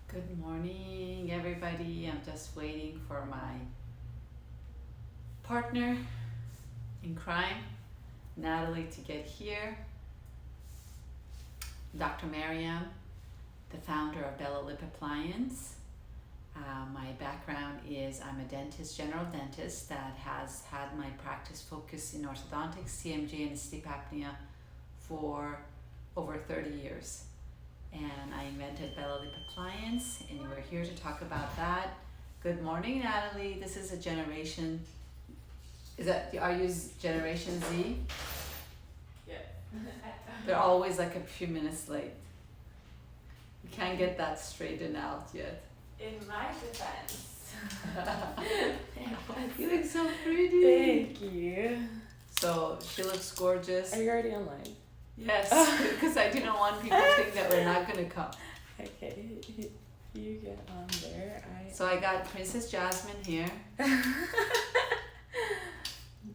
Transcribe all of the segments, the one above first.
Good morning, everybody. I'm just waiting for my partner in crime, Natalie, to get here. Dr. Maryam, the founder of BLAfit Appliance. My background is I'm a dentist, general dentist that has had my practice focus in orthodontics, TMJ, and sleep apnea for over 30 years. And I invented BLAfit Appliance, and we're here to talk about that. Good morning, Natalie. This is a generation. Are you Generation Z? Yeah. They're always like a few minutes late. We can't get that straightened out yet. In my defense. You look so pretty. Thank you. So she looks gorgeous. Are you already online? Yes, because I didn't want people to think that we're not gonna come. Okay, you get on there. So I got Princess Jasmine here. You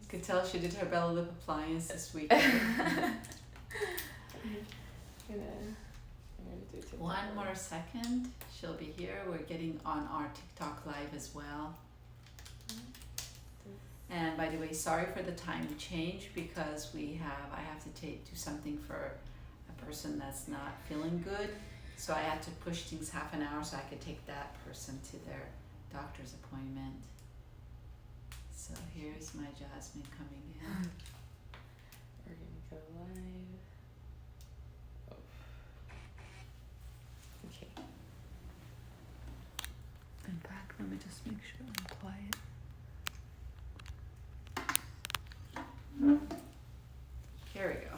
could tell she did her BLAfit Appliance this weekend. I'm gonna do TikTok. One more second, she'll be here. We're getting on our TikTok live as well. And by the way, sorry for the time change because I have to do something for a person that's not feeling good. So I had to push things half an hour so I could take that person to their doctor's appointment. So here's my Jasmine coming in. We're gonna go live. Oh. Okay. In fact, let me just make sure I'm quiet. Here we go.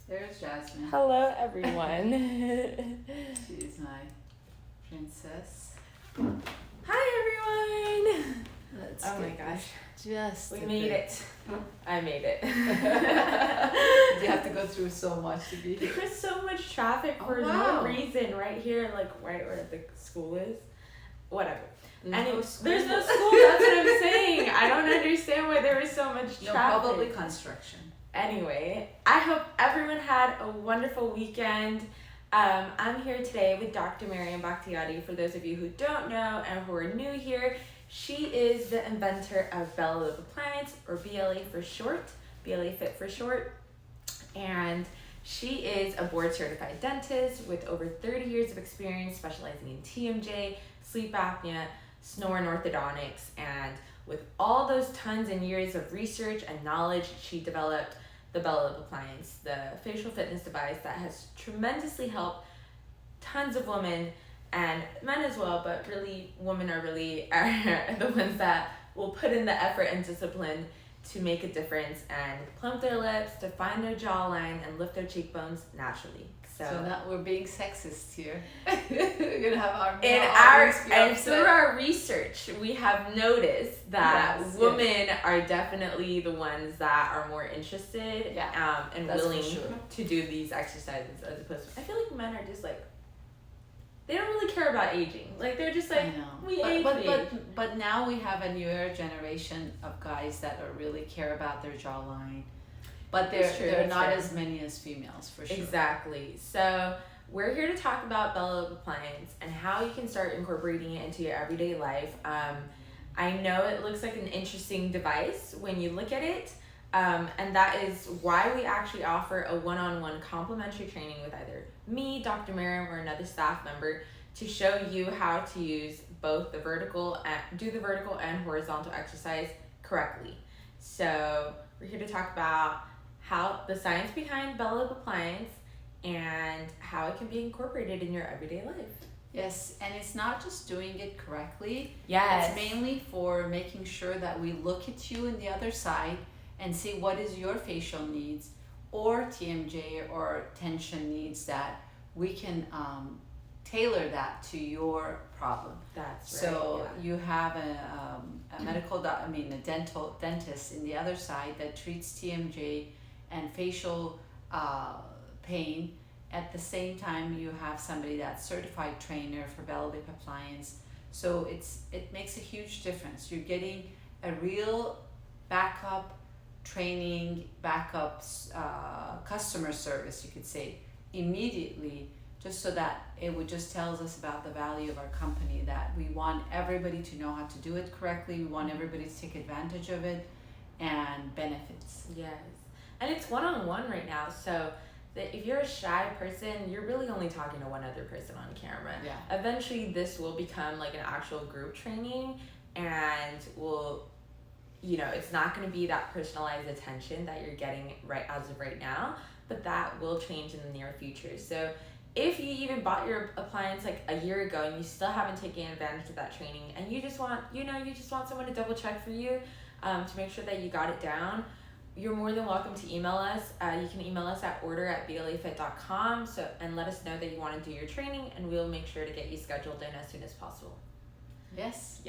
There's Jasmine. Hello, everyone. She's my princess. Hi, everyone. Let's Oh my get gosh. Just We a made bit. it. I made it. You have to go through so much to be here. There's so much traffic Oh, for wow. no reason right here, like right where the school is. Whatever. There's There's no school. That's what I'm saying. I don't understand why there was so much No, traffic. probably construction. Anyway, I hope everyone had a wonderful weekend. I'm here today with Dr. Maryam for those of you who don't know and who are new here. She is the inventor of BLAfit Appliance, or BLA for short, BLAfit for short. And she is a board certified dentist with over 30 years of experience specializing in TMJ, sleep apnea, snore, and orthodontics. And with all those tons and years of research and knowledge, she developed the BLAfit Appliance, the facial fitness device that has tremendously helped tons of women and men as well, but really women are really the ones that will put in the effort and discipline to make a difference and plump their lips, to find their jawline, and lift their cheekbones naturally. So now we're being sexist here. We're gonna have our and through our research, we have noticed that Yes, women are definitely the ones that are more interested and that's for willing sure. to do these exercises, as opposed to, I feel like men are just like, they don't really care about aging. Like, they're just like, I know. we but, age, but, we but, age. but now we have a newer generation of guys that are really care about their jawline. But That's true, there are that's not fair. as many as females, for sure. Exactly. So we're here to talk about BLAfit Appliance and how you can start incorporating it into your everyday life. I know it looks like an interesting device when you look at it, and that is why we actually offer a one-on-one complimentary training with either me, Dr. Maryam, or another staff member to show you how to use both the vertical and horizontal exercise correctly. So we're here to talk about how the science behind BLAfit Appliance and how it can be incorporated in your everyday life. Yes, and it's not just doing it correctly. Yes. It's mainly for making sure that we look at you in the other side and see what is your facial needs or TMJ or tension needs that we can tailor that to your problem. That's right. So you have a dental dentist in the other side that treats TMJ and facial pain. At the same time, you have somebody that's certified trainer for BLAfit Appliance. So it makes a huge difference. You're getting a real backup training, customer service, you could say, immediately just so that it would just tells us about the value of our company, that we want everybody to know how to do it correctly. We want everybody to take advantage of it and benefits. Yes. And it's one-on-one right now, so that if you're a shy person, you're really only talking to one other person on camera. Yeah. Eventually this will become like an actual group training, and will, you know, it's not going to be that personalized attention that you're getting right as of right now, but that will change in the near future. So if you even bought your appliance like a year ago and you still haven't taken advantage of that training, and you just want someone to double check for you, to make sure that you got it down, you're more than welcome to email us. You can email us at order@blafit.com, and let us know that you want to do your training, and we'll make sure to get you scheduled in as soon as possible. Yes.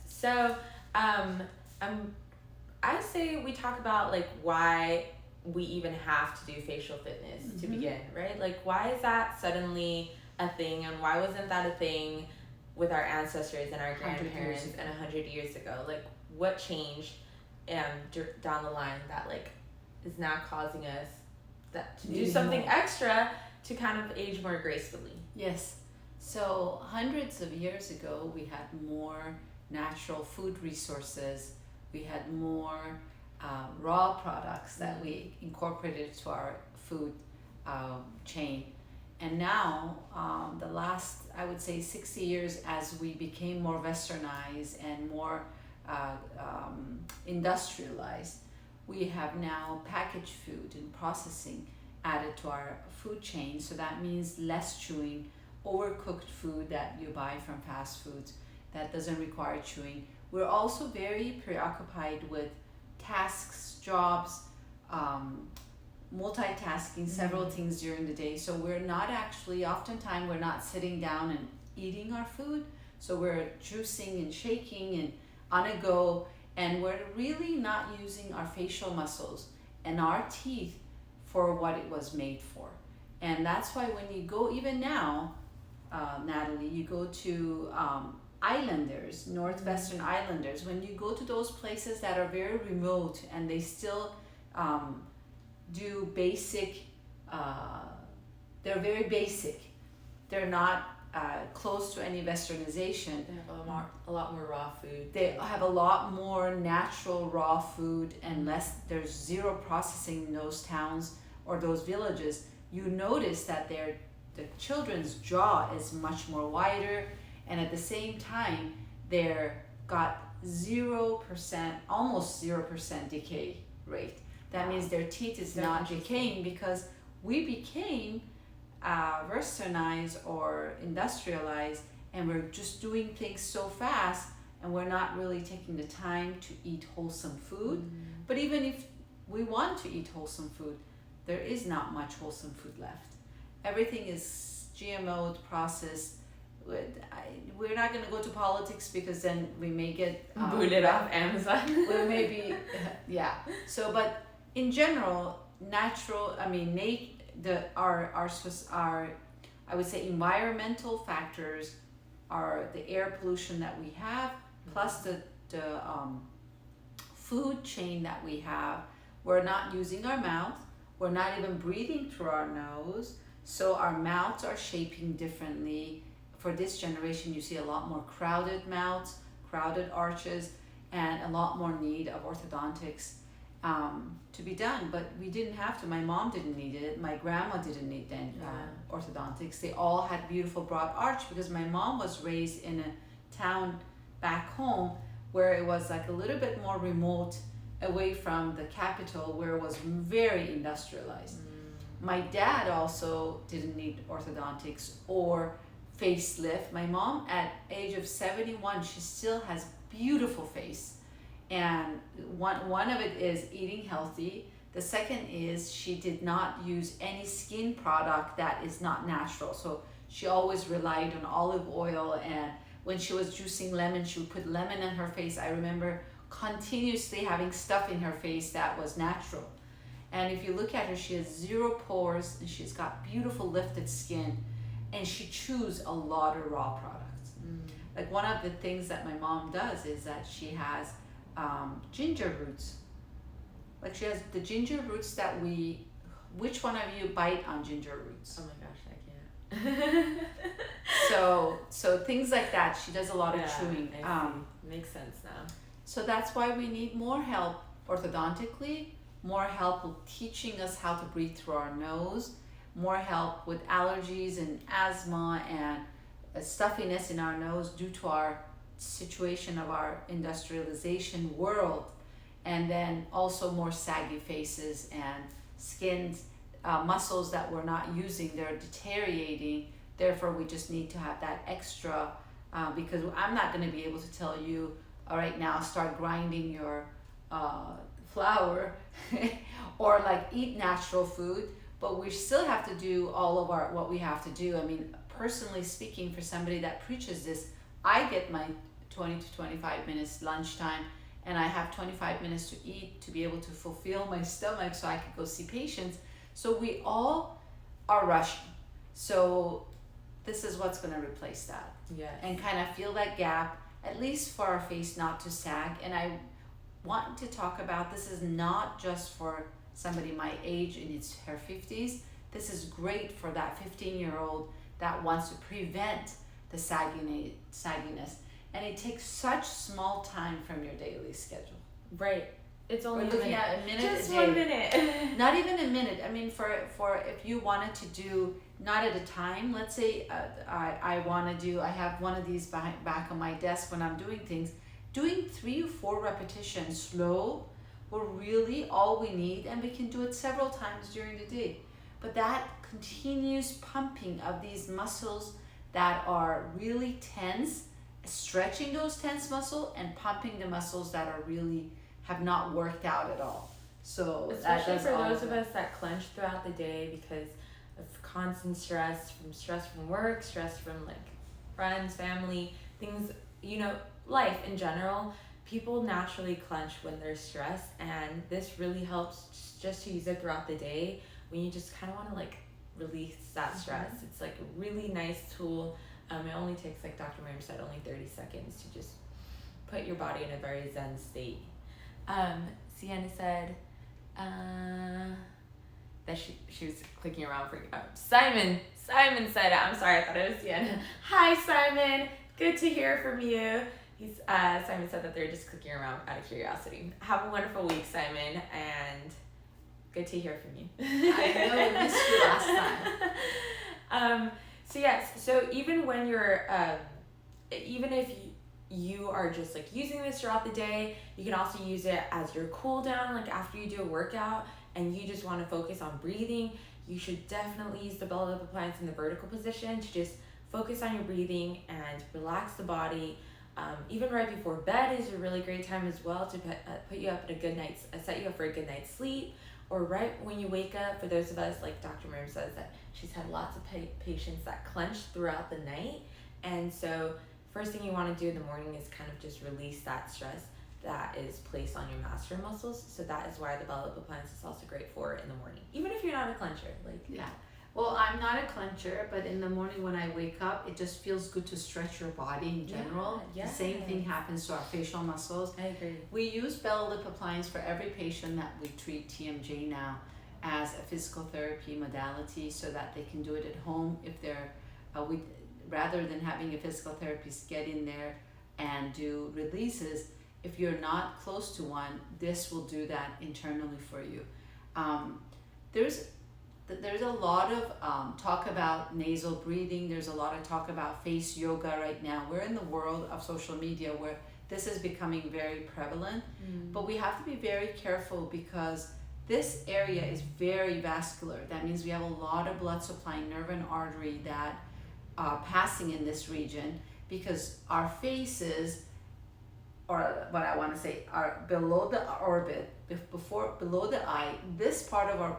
So I say we talk about like why we even have to do facial fitness to begin, right? Like, why is that suddenly a thing, and why wasn't that a thing with our ancestors and our grandparents and 100 years ago? Like, what changed down the line that like is now causing us that to do something extra to kind of age more gracefully? Yes. So hundreds of years ago, we had more natural food resources. We had more raw products that we incorporated to our food chain. And now, the last, I would say 60 years, as we became more westernized and more industrialized, we have now packaged food and processing added to our food chain. So that means less chewing, overcooked food that you buy from fast foods that doesn't require chewing. We're also very preoccupied with tasks, jobs, multitasking several things during the day. So we're not actually, oftentimes we're not sitting down and eating our food. So we're juicing and shaking and on a go, and we're really not using our facial muscles and our teeth for what it was made for. And that's why when you go, even now, Natalie, you go to islanders, northwestern islanders, when you go to those places that are very remote and they still do basic, they're very basic. They're not close to any westernization. They have a lot more raw food. They have a lot more natural raw food, and there's zero processing in those towns or those villages. You notice that the children's jaw is much more wider, and at the same time, they're got 0%, almost 0% decay rate. That means their teeth is not decaying, because we became westernized or industrialized, and we're just doing things so fast, and we're not really taking the time to eat wholesome food. But even if we want to eat wholesome food, there is not much wholesome food left. Everything is GMO'd, processed. We're not going to go to politics, because then we may get booted off Amazon. We may be, yeah. So, but in general, natural. I mean, our I would say environmental factors are the air pollution that we have, plus the food chain that we have. We're not using our mouth. We're not even breathing through our nose. So our mouths are shaping differently. For this generation, you see a lot more crowded mouths, crowded arches, and a lot more need of orthodontics to be done. But we didn't have to. My mom didn't need it. My grandma didn't need orthodontics. They all had beautiful broad arch, because my mom was raised in a town back home where it was like a little bit more remote, away from the capital, where it was very industrialized. My dad also didn't need orthodontics or facelift. My mom, at age of 71, she still has beautiful face. And one of it is eating healthy. The second is she did not use any skin product that is not natural. So she always relied on olive oil, and when she was juicing lemon, she would put lemon in her face. I remember continuously having stuff in her face that was natural. And if you look at her, she has 0 pores, and she's got beautiful lifted skin, and she chews a lot of raw products. Like, one of the things that my mom does is that she has ginger roots. Like, she has the ginger roots that which one of you bite on ginger roots? Oh my gosh, I can't. So things like that. She does a lot of chewing. Makes sense now. So that's why we need more help orthodontically, more help with teaching us how to breathe through our nose, more help with allergies and asthma and stuffiness in our nose due to our situation of our industrialization world, and then also more saggy faces and skins, muscles that we're not using, they're deteriorating. Therefore, we just need to have that extra, because I'm not going to be able to tell you, all right, now start grinding your flour or like eat natural food, but we still have to do all of our what we have to do. I mean, personally speaking, for somebody that preaches this, I get my 20 to 25 minutes lunchtime, and I have 25 minutes to eat to be able to fulfill my stomach so I could go see patients. So we all are rushing. So this is what's going to replace that. Yes. And kind of fill that gap, at least for our face not to sag. And I want to talk about, this is not just for somebody my age in her 50s. This is great for that 15-year-old that wants to prevent the sagginess. And it takes such small time from your daily schedule. Right. It's only We're looking at a minute just a day. 1 minute. Not even a minute. I mean, for if you wanted to do, not at a time, let's say I have one of these back on my desk when I'm doing things, doing 3 or 4 repetitions slow, we're really all we need, and we can do it several times during the day. But that continuous pumping of these muscles that are really tense, stretching those tense muscles and pumping the muscles that are really have not worked out at all. So especially for those of us that clench throughout the day because of constant stress from work, stress from like friends, family, things, life in general. People naturally clench when they're stressed, and this really helps just to use it throughout the day when you just kind of want to like release that stress. Mm-hmm. It's like a really nice tool. It only takes, like Dr. Maryam said, only 30 seconds to just put your body in a very zen state. Sienna said that she was clicking around for Simon said, I'm sorry, I thought it was Sienna. Hi Simon, good to hear from you. Simon said that they're just clicking around out of curiosity. Have a wonderful week, Simon, and good to hear from you. I know, I missed you last time. So yes, so even when you're, even if you are just like using this throughout the day, you can also use it as your cool down, like after you do a workout and you just want to focus on breathing. You should definitely use the BLAfit appliance in the vertical position to just focus on your breathing and relax the body. Even right before bed is a really great time as well to put you up at set you up for a good night's sleep, or right when you wake up. For those of us, like Dr. Maryam says, that she's had lots of patients that clench throughout the night, and so first thing you want to do in the morning is kind of just release that stress that is placed on your masseter muscles. So that is why the BLAfit appliance is also great for in the morning, even if you're not a clencher. Yeah. Well, I'm not a clencher, but in the morning when I wake up, it just feels good to stretch your body in general. Yeah. The same thing happens to our facial muscles. I agree. We use BLAfit appliance for every patient that we treat TMJ now as a physical therapy modality, so that they can do it at home if they're rather than having a physical therapist get in there and do releases. If you're not close to one, this will do that internally for you. There's a lot of talk about nasal breathing. There's a lot of talk about face yoga right now. We're in the world of social media where this is becoming very prevalent, but we have to be very careful because this area is very vascular. That means we have a lot of blood supply, nerve and artery that are passing in this region, because our faces, or what I want to say, are below the orbit, below the eye. This part of our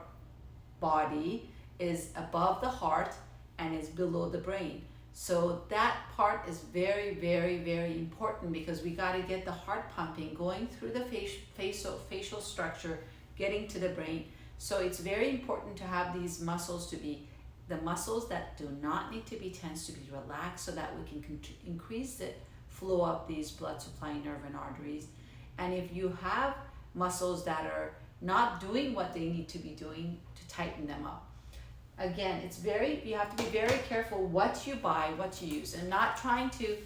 body is above the heart and is below the brain. So that part is very, very, very important, because we got to get the heart pumping, going through the facial structure, getting to the brain. So it's very important to have these muscles to be, the muscles that do not need to be tense, to be relaxed, so that we can increase the flow of these blood supply, nerve and arteries. And if you have muscles that are not doing what they need to be doing, to tighten them up. again, you have to be very careful what you buy, what you use, and not trying to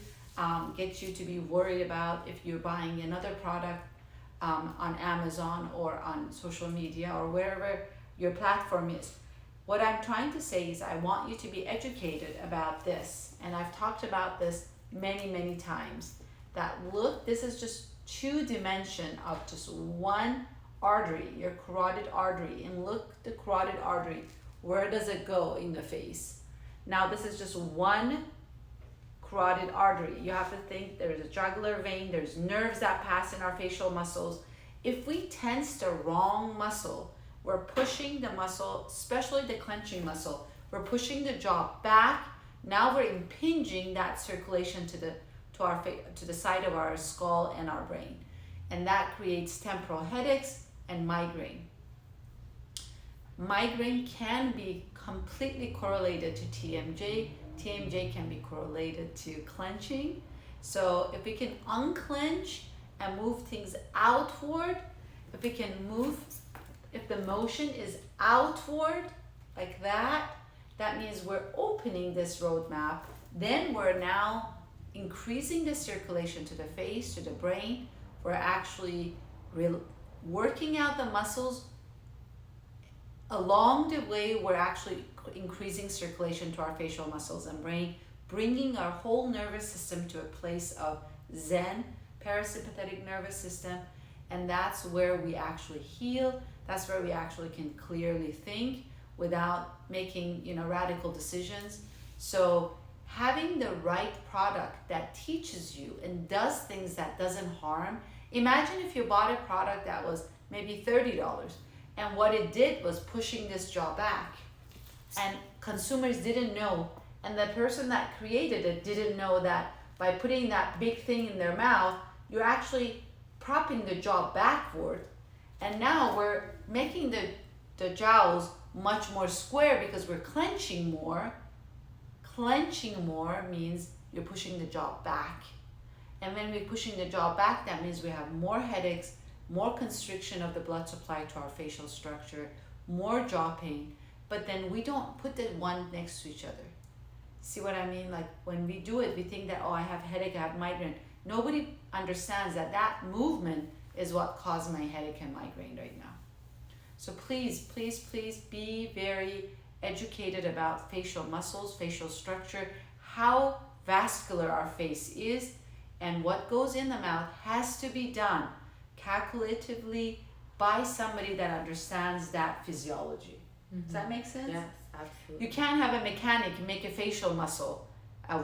get you to be worried about if you're buying another product on Amazon or on social media or wherever your platform is. What I'm trying to say is I want you to be educated about this, and I've talked about this many, many times, that look, this is just two dimension of just one artery, your carotid artery, and look the carotid artery, where does it go in the face? Now this is just one carotid artery. You have to think there's a jugular vein, there's nerves that pass in our facial muscles. If we tense the wrong muscle, we're pushing the muscle, especially the clenching muscle, we're pushing the jaw back. Now we're impinging that circulation to the side of our skull and our brain. And that creates temporal headaches and migraine. Migraine can be completely correlated to TMJ. TMJ can be correlated to clenching. So if we can unclench and move things outward, if the motion is outward like that, that means we're opening this roadmap. Then we're now increasing the circulation to the face, to the brain. We're actually working out the muscles. Along the way, we're actually increasing circulation to our facial muscles and brain, bringing our whole nervous system to a place of Zen, parasympathetic nervous system, and that's where we actually heal. That's where we actually can clearly think without making, radical decisions. So having the right product that teaches you and does things that doesn't harm. Imagine if you bought a product that was maybe $30, and what it did was pushing this jaw back, and consumers didn't know, and the person that created it didn't know that by putting that big thing in their mouth, you're actually propping the jaw backward. And now we're making the jowls much more square because we're clenching more. Clenching more means you're pushing the jaw back. And when we're pushing the jaw back, that means we have more headaches, more constriction of the blood supply to our facial structure, more jaw pain, but then we don't put the one next to each other. See what I mean? Like when we do it, we think that, I have headache, I have migraine. Nobody understands that movement is what caused my headache and migraine right now. So please, please, please be very educated about facial muscles, facial structure, how vascular our face is, and what goes in the mouth has to be done calculatively by somebody that understands that physiology. Mm-hmm. Does that make sense? Yes, absolutely. You can't have a mechanic make a facial muscle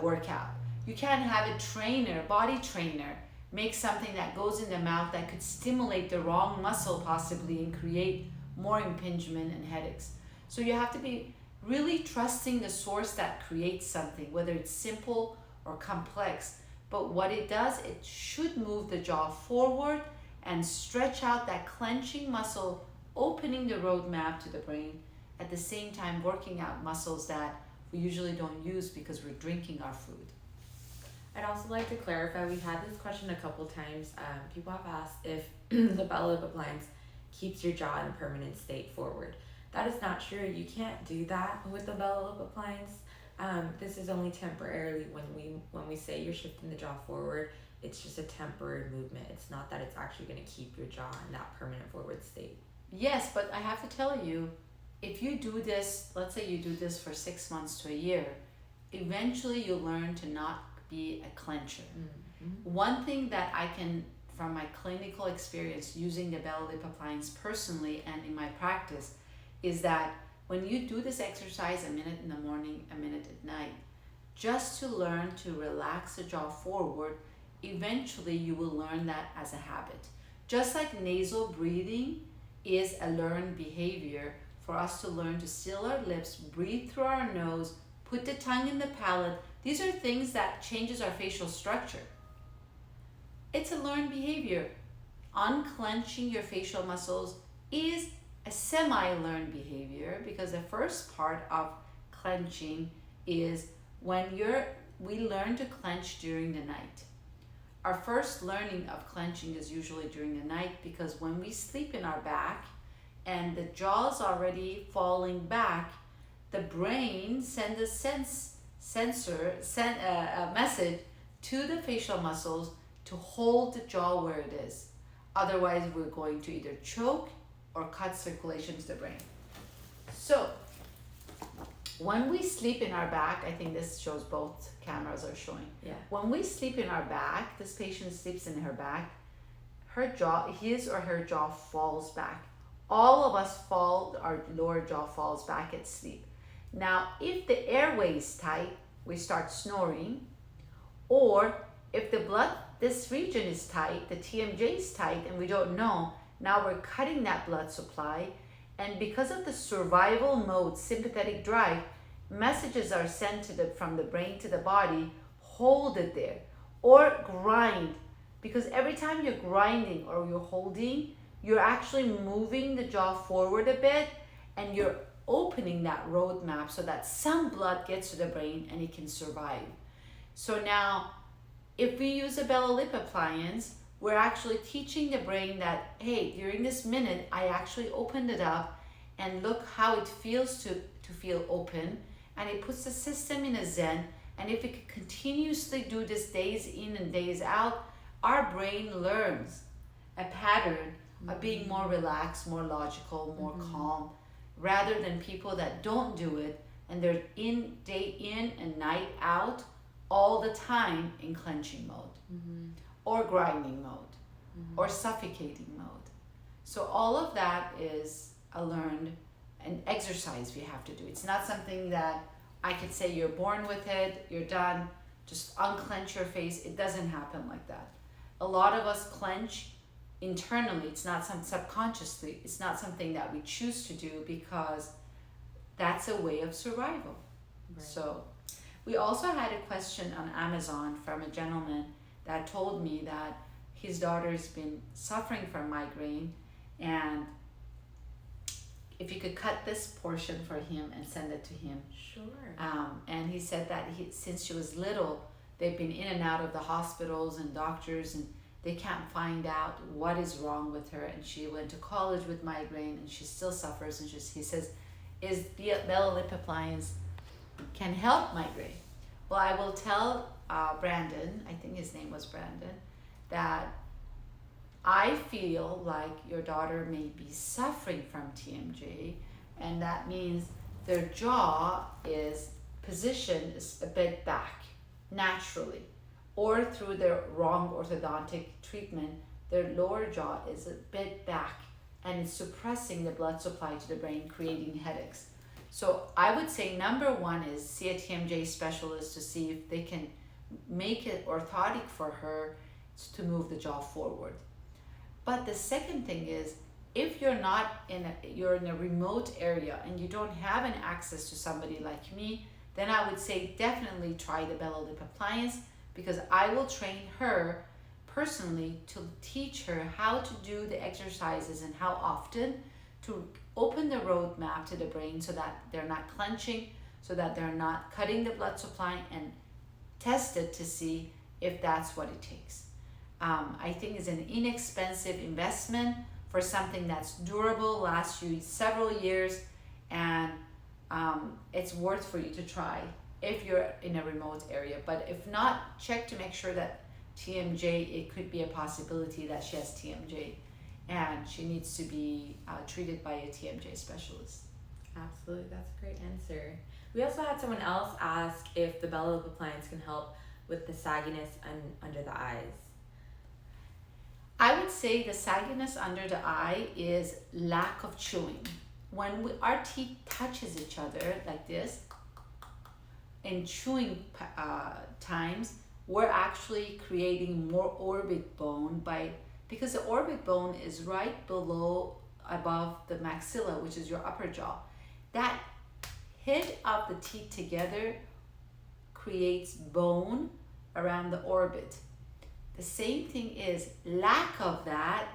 workout. You can't have a trainer, body trainer, make something that goes in the mouth that could stimulate the wrong muscle possibly and create more impingement and headaches. So you have to be really trusting the source that creates something, whether it's simple or complex. But what it does, it should move the jaw forward and stretch out that clenching muscle, opening the roadmap to the brain, at the same time working out muscles that we usually don't use because we're drinking our food. I'd also like to clarify, we've had this question a couple times. People have asked if the BLAfit appliance keeps your jaw in a permanent state forward. That is not true. You can't do that with the BLAfit appliance. This is only temporarily when we say you're shifting the jaw forward. It's just a temporary movement. It's not that it's actually going to keep your jaw in that permanent forward state. Yes, but I have to tell you, if you do this, let's say you do this for 6 months to a year, eventually you'll learn to not be a clencher. Mm-hmm. One thing that I can, from my clinical experience using the BLAfit appliance personally and in my practice, is that when you do this exercise a minute in the morning, a minute at night, just to learn to relax the jaw forward, eventually you will learn that as a habit. Just like nasal breathing is a learned behavior for us to learn to seal our lips, breathe through our nose, put the tongue in the palate. These are things that changes our facial structure. It's a learned behavior. Unclenching your facial muscles is a semi-learned behavior because the first part of clenching is when we learn to clench during the night. Our first learning of clenching is usually during the night because when we sleep in our back and the jaw's already falling back, the brain sends a message to the facial muscles to hold the jaw where it is. Otherwise, we're going to either choke or cut circulation to the brain. So, when we sleep in our back, I think this shows both cameras are showing. Yeah. When we sleep in our back, this patient sleeps in her back, his or her jaw falls back. All of us fall, our lower jaw falls back at sleep. Now, if the airway is tight, we start snoring, or if this region is tight, the TMJ is tight, and we don't know, now we're cutting that blood supply, and because of the survival mode, sympathetic drive, messages are sent from the brain to the body, hold it there, or grind, because every time you're grinding or you're holding, you're actually moving the jaw forward a bit, and you're opening that roadmap so that some blood gets to the brain and it can survive. So now, if we use a BLAfit appliance, we're actually teaching the brain that, hey, during this minute, I actually opened it up, and look how it feels to feel open, and it puts the system in a zen. And if we could continuously do this days in and days out, our brain learns a pattern of being more relaxed, more logical, more calm, rather than people that don't do it and they're day in and night out all the time in clenching mode, or grinding mode, or suffocating mode. So all of that is a learned an exercise we have to do. It's not something that I could say you're born with it, you're done, just unclench your face. It doesn't happen like that. A lot of us clench internally. It's not subconsciously. It's not something that we choose to do because that's a way of survival. Right. So we also had a question on Amazon from a gentleman that told me that his daughter's been suffering from migraine, and if you could cut this portion for him and send it to him. Sure. And he said that since she was little, they've been in and out of the hospitals and doctors, and they can't find out what is wrong with her. And she went to college with migraine, and she still suffers. And he says, is BLAfit appliance can help migraine? Well, I will tell Brandon, I think his name was Brandon, that I feel like your daughter may be suffering from TMJ, and that means their jaw is positioned a bit back naturally, or through their wrong orthodontic treatment, their lower jaw is a bit back and it's suppressing the blood supply to the brain, creating headaches. So I would say number one is see a TMJ specialist to see if they can make it orthotic for her to move the jaw forward. But the second thing is, if you're you're in a remote area and you don't have an access to somebody like me, then I would say definitely try the BLAfit appliance, because I will train her personally to teach her how to do the exercises and how often to open the roadmap to the brain so that they're not clenching, so that they're not cutting the blood supply, and test it to see if that's what it takes. I think it's an inexpensive investment for something that's durable, lasts you several years, and it's worth for you to try if you're in a remote area. But if not, check to make sure that TMJ, it could be a possibility that she has TMJ and she needs to be treated by a TMJ specialist. Absolutely, that's a great answer. We also had someone else ask if the BLAfit appliance can help with the sagginess under the eyes. I would say the sagginess under the eye is lack of chewing. When our teeth touches each other like this, in chewing times, we're actually creating more orbit bone because the orbit bone is right above the maxilla, which is your upper jaw. That hit of the teeth together creates bone around the orbit. The same thing is lack of that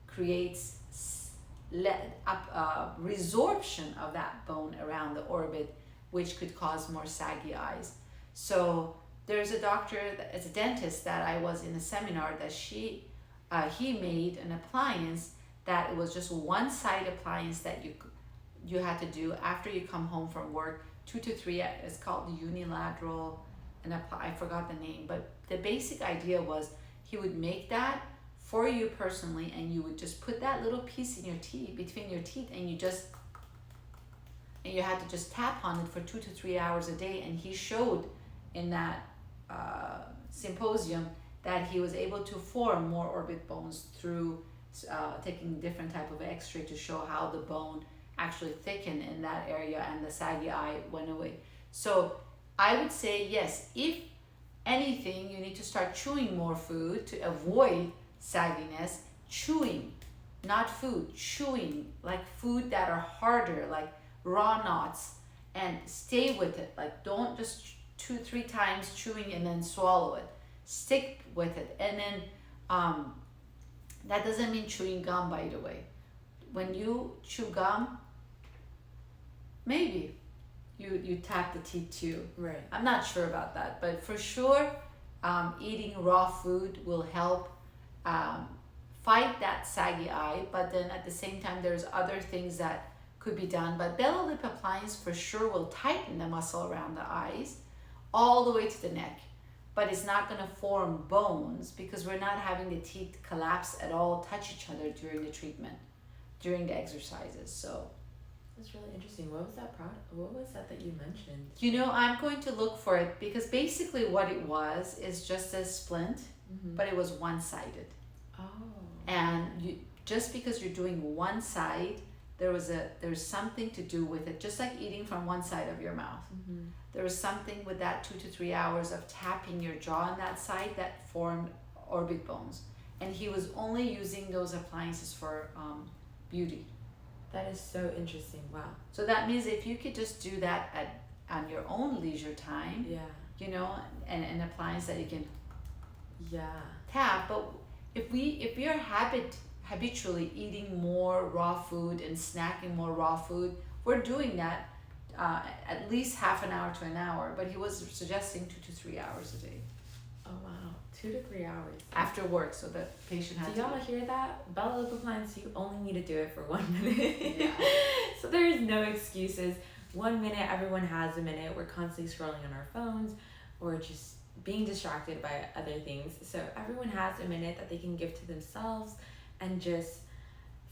creates resorption of that bone around the orbit, which could cause more saggy eyes. So there's a doctor, as a dentist, that I was in a seminar that he made an appliance that it was just one side appliance that you had to do after you come home from work, 2 to 3, it's called the unilateral, and I forgot the name, but the basic idea was he would make that for you personally, and you would just put that little piece in your teeth, between your teeth, and you had to just tap on it for 2 to 3 hours a day. And he showed in that symposium that he was able to form more orbit bones through taking different type of x-ray to show how the bone actually thickened in that area and the saggy eye went away. So I would say yes, if anything, you need to start chewing more food to avoid sagginess. Chewing, not food, chewing, like food that are harder, like raw nuts, and stay with it. Like don't just 2-3 times chewing and then swallow it. Stick with it. And then that doesn't mean chewing gum, by the way. When you chew gum, maybe you tap the teeth too. Right. I'm not sure about that, but for sure, eating raw food will help fight that saggy eye. But then at the same time, there's other things that could be done. But BLAlip appliance for sure will tighten the muscle around the eyes all the way to the neck. But it's not going to form bones because we're not having the teeth collapse at all, touch each other during the treatment, during the exercises. So that's really interesting. What was that product? What was that you mentioned? you know, I'm going to look for it because basically what it was is just a splint, but it was one-sided. Oh. And just because you're doing one side, there's something to do with it, just like eating from one side of your mouth. There was something with that 2 to 3 hours of tapping your jaw on that side that formed orbit bones. And he was only using those appliances for beauty. That is so interesting. Wow. So that means if you could just do that on your own leisure time, you know, and an appliance that you can tap. But if we are habitually eating more raw food and snacking more raw food, we're doing that at least half an hour to an hour. But he was suggesting 2 to 3 hours a day. Oh wow, 2 to 3 hours after work, so the patient has. Do y'all hear that? BLAlip appliance, you only need to do it for 1 minute. Yeah. So there is no excuses. 1 minute, everyone has a minute. We're constantly scrolling on our phones or just being distracted by other things. So everyone has a minute that they can give to themselves and just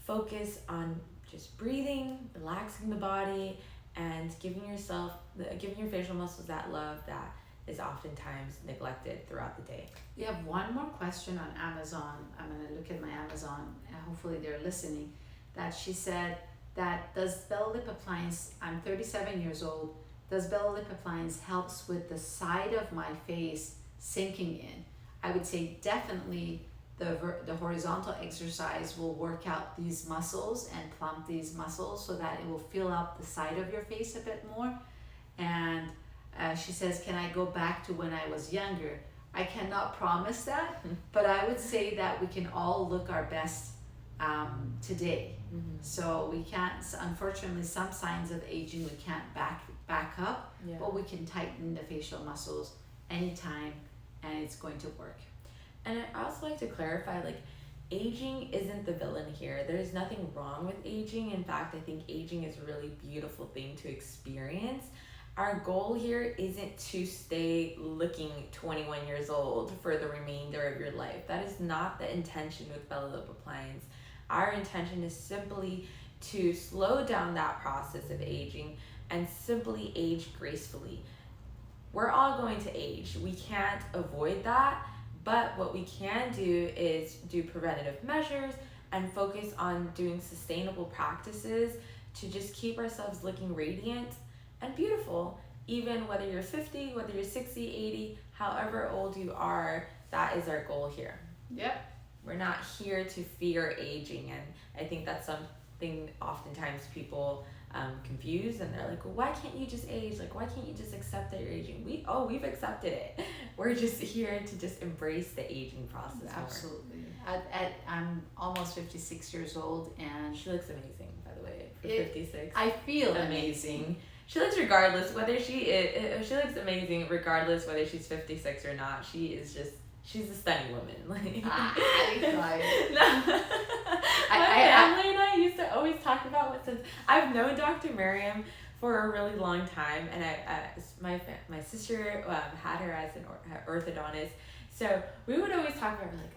focus on just breathing, relaxing the body, and giving your facial muscles that love that is oftentimes neglected throughout the day. We have one more question on Amazon. I'm going to look at my Amazon, and hopefully they're listening. That she said that does BLAlip appliance, I'm 37 years old, does BLAlip appliance helps with the side of my face sinking in? I would say definitely the horizontal exercise will work out these muscles and plump these muscles so that it will fill up the side of your face a bit more. And she says, can I go back to when I was younger? I cannot promise that, but I would say that we can all look our best today. So we can't, unfortunately, some signs of aging we can't back up, but we can tighten the facial muscles anytime, and it's going to work. And I also like to clarify, like, aging isn't the villain here. There's nothing wrong with aging. In fact, I think aging is a really beautiful thing to experience. Our goal here isn't to stay looking 21 years old for the remainder of your life. That is not the intention with BLAlip appliance. Our intention is simply to slow down that process of aging and simply age gracefully. We're all going to age. We can't avoid that, but what we can do is do preventative measures and focus on doing sustainable practices to just keep ourselves looking radiant and beautiful, even whether you're 50, whether you're 60, 80, however old you are. That is our goal here. Yep. We're not here to fear aging, and I think that's something oftentimes people confuse, and they're like, well, why can't you just age? Like, why can't you just accept that you're aging? We've accepted it. We're just here to just embrace the aging process. Absolutely. I'm almost 56 years old, and she looks amazing, by the way, for 56. I feel amazing. She looks regardless whether she looks amazing regardless whether she's 56 or not. She is just she's a stunning woman. Like, No. My family and I used to always talk about what, since I've known Dr. Maryam for a really long time, and my sister had her as an orthodontist, so we would always talk about her like,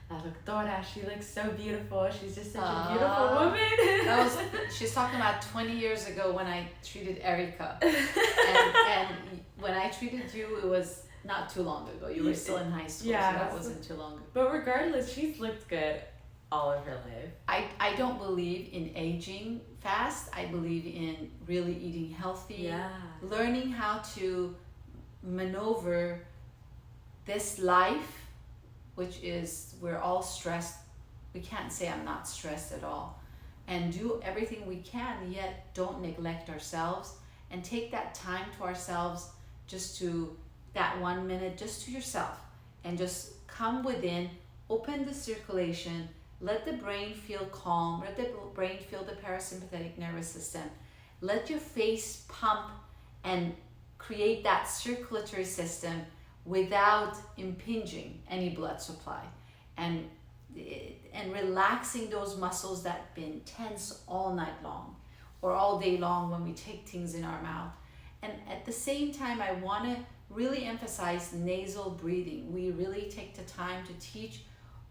La doctora, she looks so beautiful. She's just such a beautiful woman. She's talking about 20 years ago when I treated Erica, and when I treated you, it was not too long ago. You were still in high school, so that wasn't too long ago. But regardless, she's looked good all of her life. I don't believe in aging fast. I believe in really eating healthy, learning how to maneuver this life, which is we're all stressed. We can't say I'm not stressed at all. And do everything we can, yet don't neglect ourselves, and take that time to ourselves, just to that 1 minute, just to yourself, and just come within, open the circulation, let the brain feel calm, let the brain feel the parasympathetic nervous system, let your face pump and create that circulatory system without impinging any blood supply, and relaxing those muscles that have been tense all night long or all day long when we take things in our mouth. And at the same time, I want to really emphasize nasal breathing. We really take the time to teach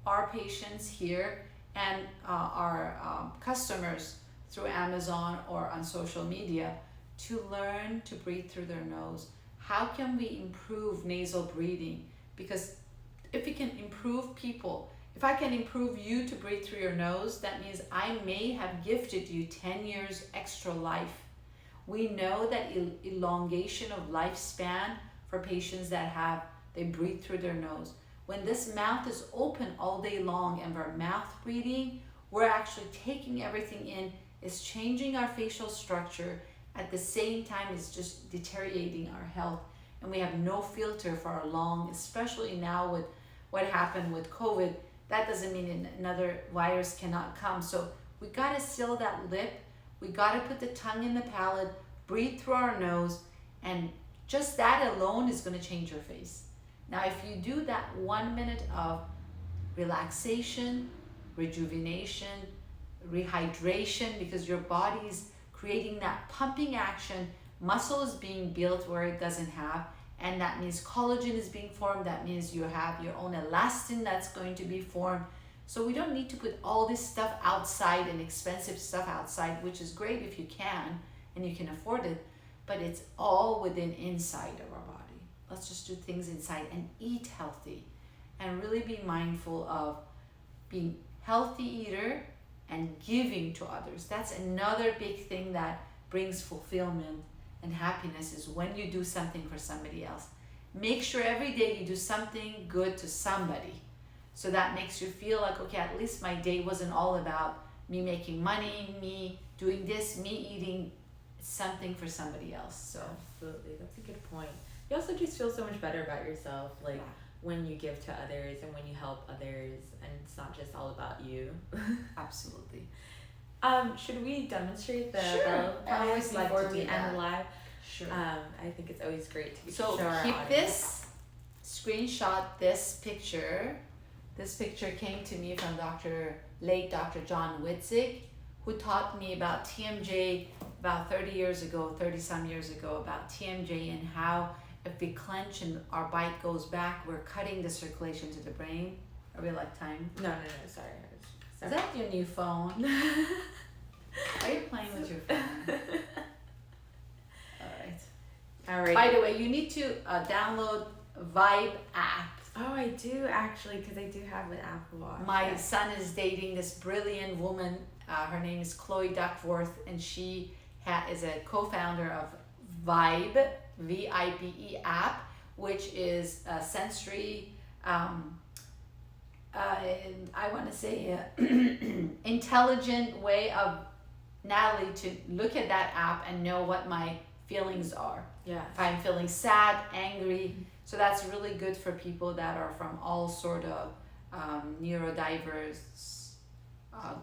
our patients here and our customers through Amazon or on social media to learn to breathe through their nose. How can we improve nasal breathing? Because if we can improve people, if I can improve you to breathe through your nose, that means I may have gifted you 10 years extra life. We know that elongation of lifespan for patients that they breathe through their nose. When this mouth is open all day long and we're mouth breathing, we're actually taking everything in. It's changing our facial structure. At the same time, it's just deteriorating our health. And we have no filter for our lung, especially now with what happened with COVID. That doesn't mean another virus cannot come. So we got to seal that lip. We got to put the tongue in the palate, breathe through our nose, and just that alone is going to change your face. Now, if you do that 1 minute of relaxation, rejuvenation, rehydration, because your body's creating that pumping action, muscle is being built where it doesn't have, and that means collagen is being formed. That means you have your own elastin that's going to be formed. So we don't need to put all this stuff outside and expensive stuff outside, which is great if you can and you can afford it, but it's all within inside of our body. Let's just do things inside and eat healthy and really be mindful of being healthy eater and giving to others. That's another big thing that brings fulfillment and happiness, is when you do something for somebody else. Make sure every day you do something good to somebody. So that makes you feel like, okay, at least my day wasn't all about me making money, me doing this, me eating something for somebody else. So absolutely, that's a good point. You also just feel so much better about yourself, like when you give to others and when you help others, and it's not just all about you. Absolutely. Should we demonstrate the Sure. I always like before to we do end that. the live? Sure. I think it's always great to So show our keep audience. this, screenshot this picture. This picture came to me from late Dr. John Witzig, who taught me about TMJ about 30 some years ago, about TMJ and how if we clench and our bite goes back, we're cutting the circulation to the brain. Are we like time? No, sorry. Is that your new phone? Are you playing with your phone? All right. By the way, you need to download Vibe app. Oh, I do actually, because I do have an Apple Watch. My son is dating this brilliant woman. Her name is Chloe Duckworth, and she is a co-founder of Vibe, V-I-B-E app, which is a sensory, I want to say, intelligent way of Natalie to look at that app and know what my feelings are. Yeah. If I'm feeling sad, angry. So that's really good for people that are from all sort of neurodiverse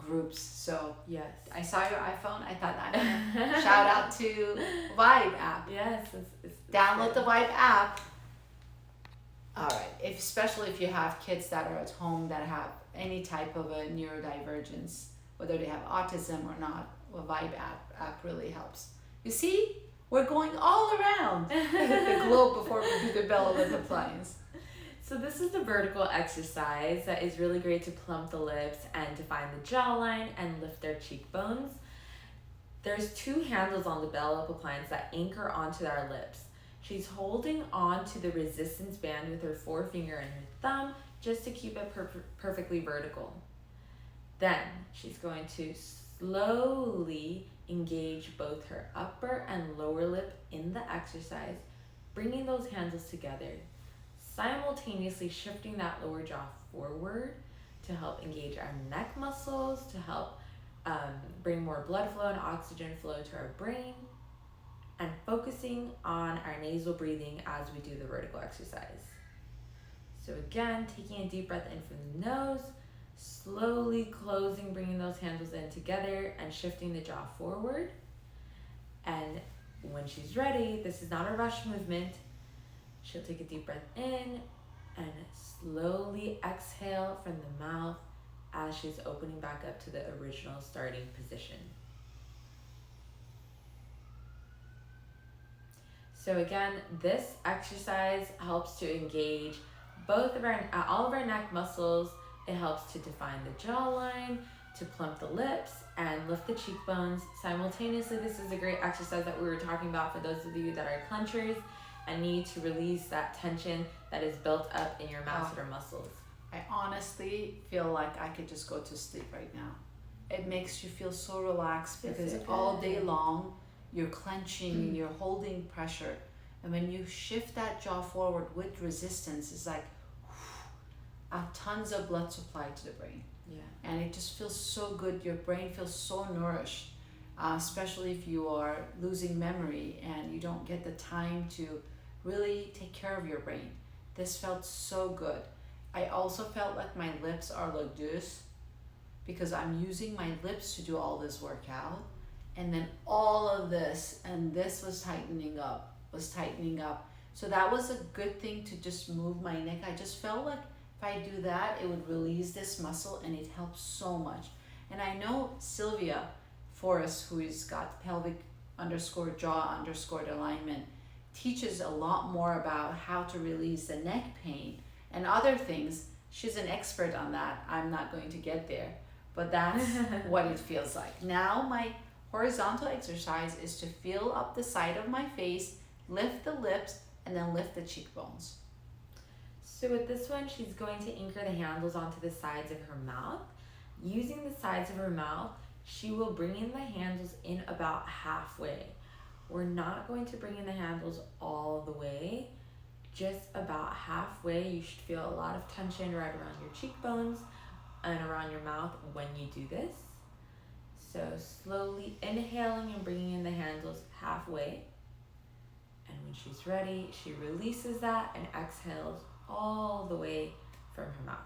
groups. So yes, I saw your iPhone. I thought I'm gonna shout out to Vibe app. Yes, Download the Vibe app. All right. especially if you have kids that are at home that have any type of a neurodivergence, whether they have autism or not, a Vibe app really helps. You see, we're going all around the globe before we do the BLAfit appliance. So this is the vertical exercise that is really great to plump the lips and define the jawline and lift their cheekbones. There's 2 handles on the BLAfit appliance that anchor onto our lips. She's holding on to the resistance band with her forefinger and her thumb just to keep it perfectly vertical. Then she's going to slowly engage both her upper and lower lip in the exercise, bringing those handles together, simultaneously shifting that lower jaw forward to help engage our neck muscles, to help bring more blood flow and oxygen flow to our brain, and focusing on our nasal breathing as we do the vertical exercise. So again, taking a deep breath in from the nose, slowly closing, bringing those handles in together and shifting the jaw forward. And when she's ready, this is not a rush movement. She'll take a deep breath in and slowly exhale from the mouth as she's opening back up to the original starting position. So again, this exercise helps to engage all of our neck muscles. It helps to define the jawline, to plump the lips, and lift the cheekbones. Simultaneously, this is a great exercise that we were talking about for those of you that are clenchers and need to release that tension that is built up in your masseter muscles. I honestly feel like I could just go to sleep right now. It makes you feel so relaxed because all day long you're clenching and you're holding pressure. And when you shift that jaw forward with resistance, it's like tons of blood supply to the brain. Yeah. And it just feels so good. Your brain feels so nourished, especially if you are losing memory and you don't get the time to really take care of your brain. This felt so good. I also felt like my lips are like this because I'm using my lips to do all this workout. And then all of this, and this was tightening up. So that was a good thing to just move my neck. I just felt like if I do that, it would release this muscle and it helps so much. And I know Sylvia Forrest, who has got pelvic_jaw_ alignment, teaches a lot more about how to release the neck pain and other things. She's an expert on that. I'm not going to get there, but that's what it feels like. Now my horizontal exercise is to feel up the side of my face, lift the lips, and then lift the cheekbones. So with this one, she's going to anchor the handles onto the sides of her mouth. Using the sides of her mouth, she will bring in the handles in about halfway. We're not going to bring in the handles all the way, just about halfway. You should feel a lot of tension right around your cheekbones and around your mouth when you do this. So slowly inhaling and bringing in the handles halfway. And when she's ready, she releases that and exhales all the way from her mouth.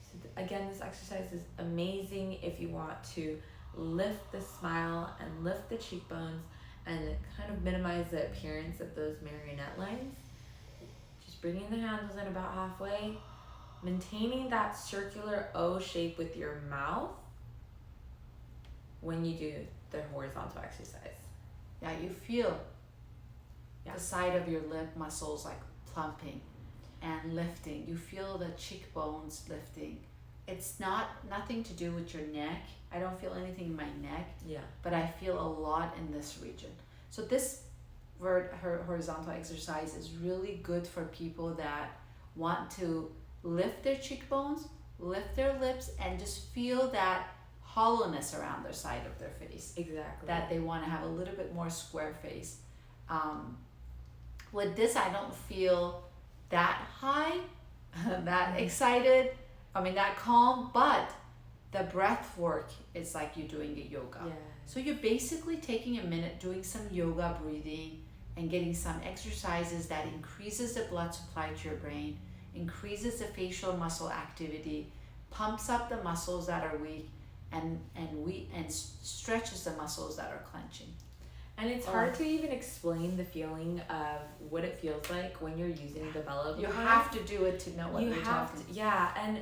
So again, this exercise is amazing if you want to lift the smile and lift the cheekbones and kind of minimize the appearance of those marionette lines. Just bringing the handles in about halfway, maintaining that circular O shape with your mouth when you do the horizontal exercise. Yeah, you feel the side of your lip muscles like plumping and lifting. You feel the cheekbones lifting. It's nothing to do with your neck. I don't feel anything in my neck, but I feel a lot in this region. So this horizontal exercise is really good for people that want to lift their cheekbones, lift their lips, and just feel that hollowness around their side of their face. Exactly. That they want to have a little bit more square face. With this, I don't feel that high, that excited, that calm, but the breath work is like you're doing a yoga. Yeah. So you're basically taking a minute, doing some yoga breathing and getting some exercises that increases the blood supply to your brain, increases the facial muscle activity, pumps up the muscles that are weak, and stretches the muscles that are clenching. And it's hard to even explain the feeling of what it feels like when you're using the BLAfit. You have to do it to know what you're talking about. Yeah, and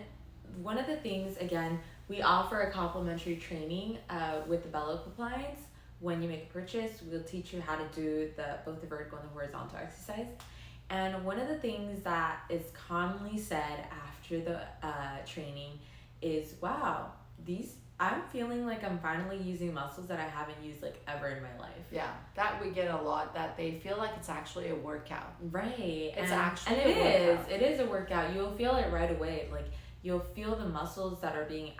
one of the things, again, we offer a complimentary training with the BLAfit appliance. When you make a purchase, we'll teach you how to do both the vertical and the horizontal exercise. And one of the things that is commonly said after the training is, wow, I'm feeling like I'm finally using muscles that I haven't used like ever in my life. Yeah, that we get a lot, that they feel like it's actually a workout. Right. It's actually a workout. It is a workout. You'll feel it right away. Like you'll feel the muscles that are being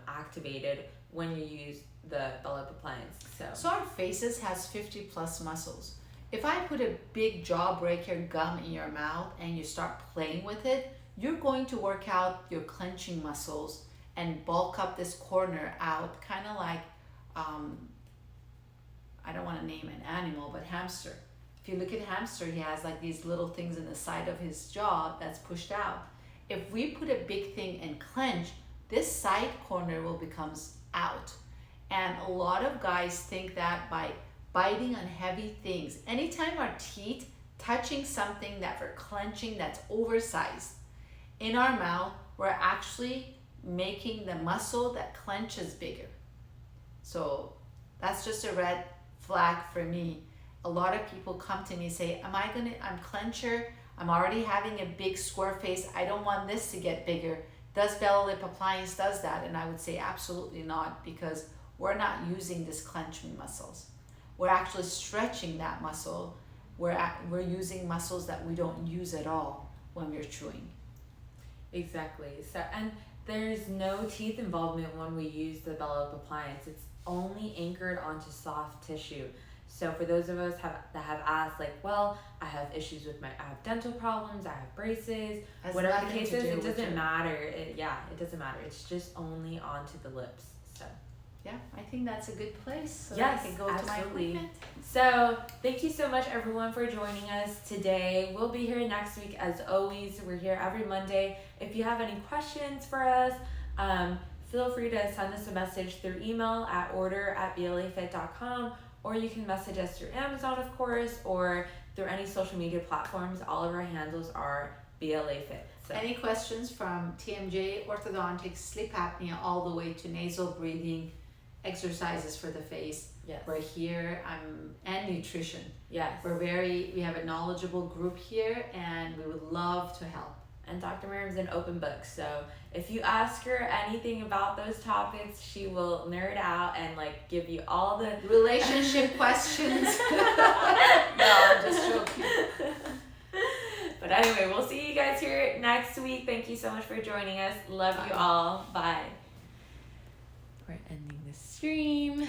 activated when you use the BLAfit appliance. So our faces has 50 plus muscles. If I put a big jawbreaker gum in your mouth and you start playing with it, you're going to work out your clenching muscles and bulk up this corner out, kind of like, I don't want to name an animal, but hamster. If you look at hamster, he has like these little things in the side of his jaw that's pushed out. If we put a big thing and clench, this side corner will becomes out. And a lot of guys think that by biting on heavy things, anytime our teeth touching something that we're clenching that's oversized in our mouth, we're actually making the muscle that clenches bigger. So that's just a red flag for me. A lot of people come to me and say, I'm clencher, I'm already having a big square face, I don't want this to get bigger. Does BLAfit appliance does that? And I would say absolutely not, because we're not using this clenching muscles. We're actually stretching that muscle. We're using muscles that we don't use at all when we're chewing. Exactly. So, and there's no teeth involvement when we use the BLAfit appliance. It's only anchored onto soft tissue. So for those of us that have asked, like, well, I have issues with I have dental problems, I have braces, whatever the case is, it doesn't matter. It doesn't matter. It's just only onto the lips. So yeah, I think that's a good place. So yes, I can go absolutely. to my appointment. So thank you so much, everyone, for joining us today. We'll be here next week as always. We're here every Monday. If you have any questions for us, feel free to send us a message through email at order@blafit.com, or you can message us through Amazon, of course, or through any social media platforms. All of our handles are BLAfit. So. Any questions from TMJ, orthodontics, sleep apnea, all the way to nasal breathing, exercises for the face. Yes. We're here, and nutrition. Yes. We have a knowledgeable group here, and we would love to help. And Dr. Maryam's an open book, so if you ask her anything about those topics, she will nerd out and like give you all the relationship questions. No, I'm just joking. But anyway, we'll see you guys here next week. Thank you so much for joining us. Love you all. Bye. We're ending the stream.